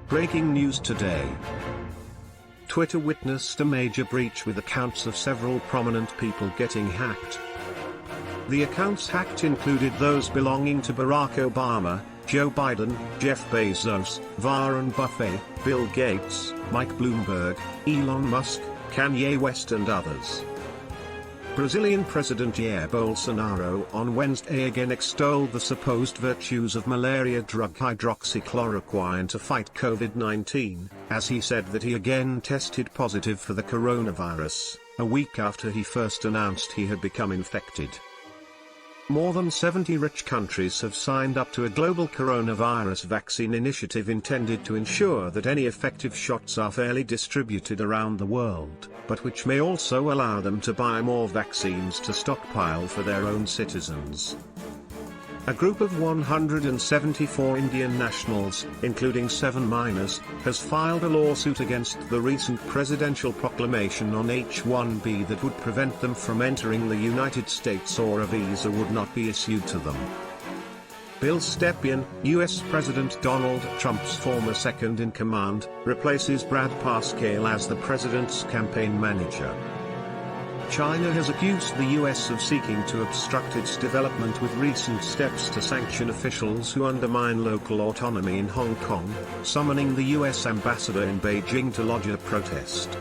Breaking news today. Twitter witnessed a major breach with accounts of several prominent people getting hacked. The accounts hacked included those belonging to Barack Obama, Joe Biden, Jeff Bezos, Warren Buffett, Bill Gates, Mike Bloomberg, Elon Musk, Kanye West and others. Brazilian President Jair Bolsonaro on Wednesday again extolled the supposed virtues of malaria drug hydroxychloroquine to fight COVID-19, as he said that he again tested positive for the coronavirus, a week after he first announced he had become infected. More than 70 rich countries have signed up to a global coronavirus vaccine initiative intended to ensure that any effective shots are fairly distributed around the world, but which may also allow them to buy more vaccines to stockpile for their own citizens. A group of 174 Indian nationals, including 7 minors, has filed a lawsuit against the recent presidential proclamation on H-1B that would prevent them from entering the United States or a visa would not be issued to them. Bill Stepien, U.S. President Donald Trump's former second-in-command, replaces Brad Parscale as the president's campaign manager. China has accused the U.S. of seeking to obstruct its development with recent steps to sanction officials who undermine local autonomy in Hong Kong, summoning the U.S. ambassador in Beijing to lodge a protest.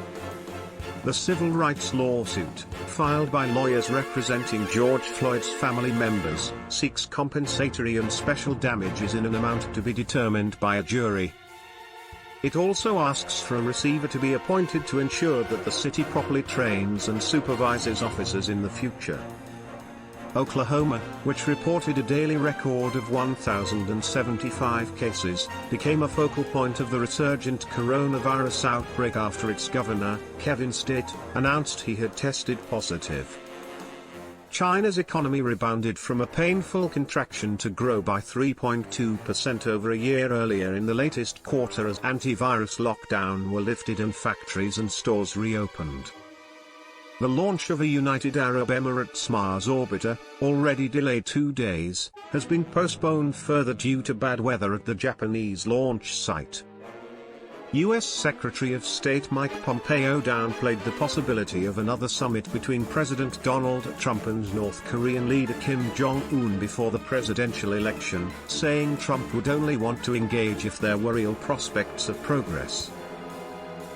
The civil rights lawsuit, filed by lawyers representing George Floyd's family members, seeks compensatory and special damages in an amount to be determined by a jury. It also asks for a receiver to be appointed to ensure that the city properly trains and supervises officers in the future. Oklahoma, which reported a daily record of 1,075 cases, became a focal point of the resurgent coronavirus outbreak after its governor, Kevin Stitt, announced he had tested positive. China's economy rebounded from a painful contraction to grow by 3.2% over a year earlier in the latest quarter as antivirus lockdown were lifted and factories and stores reopened. The launch of a United Arab Emirates Mars orbiter, already delayed 2 days, has been postponed further due to bad weather at the Japanese launch site. U.S. Secretary of State Mike Pompeo downplayed the possibility of another summit between President Donald Trump and North Korean leader Kim Jong-un before the presidential election, saying Trump would only want to engage if there were real prospects of progress.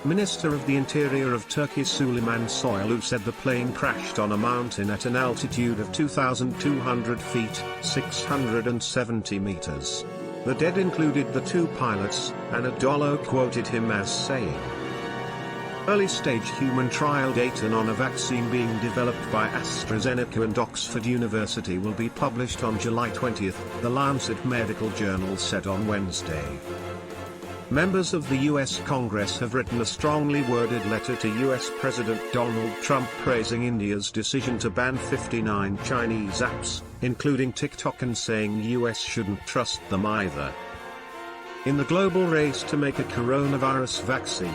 Minister of the Interior of Turkey Süleyman Soylu said the plane crashed on a mountain at an altitude of 2,200 feet, 670 meters. The dead included the 2 pilots, Anadolu quoted him as saying. Early-stage human trial data on a vaccine being developed by AstraZeneca and Oxford University will be published on July 20, The Lancet Medical Journal said on Wednesday. Members of the U.S. Congress have written a strongly worded letter to U.S. President Donald Trump praising India's decision to ban 59 Chinese apps, including TikTok, and saying U.S. shouldn't trust them either. In the global race to make a coronavirus vaccine,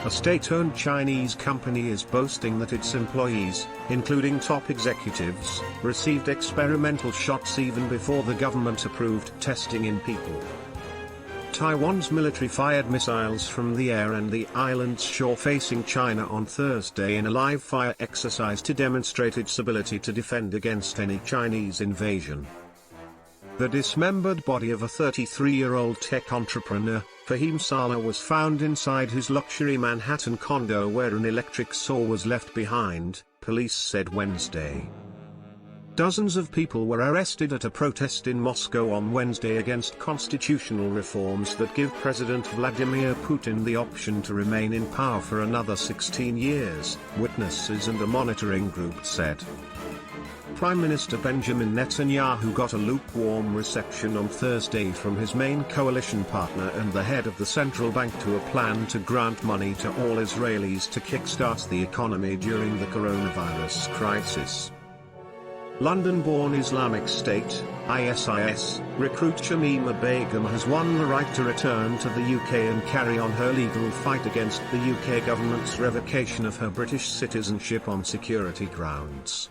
a state-owned Chinese company is boasting that its employees, including top executives, received experimental shots even before the government approved testing in people. Taiwan's military fired missiles from the air and the island's shore facing China on Thursday in a live-fire exercise to demonstrate its ability to defend against any Chinese invasion. The dismembered body of a 33-year-old tech entrepreneur, Fahim Saleh, was found inside his luxury Manhattan condo where an electric saw was left behind, police said Wednesday. Dozens of people were arrested at a protest in Moscow on Wednesday against constitutional reforms that give President Vladimir Putin the option to remain in power for another 16 years, witnesses and a monitoring group said. Prime Minister Benjamin Netanyahu got a lukewarm reception on Thursday from his main coalition partner and the head of the central bank to a plan to grant money to all Israelis to kickstart the economy during the coronavirus crisis. London-born Islamic State, ISIS, recruit Shamima Begum has won the right to return to the UK and carry on her legal fight against the UK government's revocation of her British citizenship on security grounds.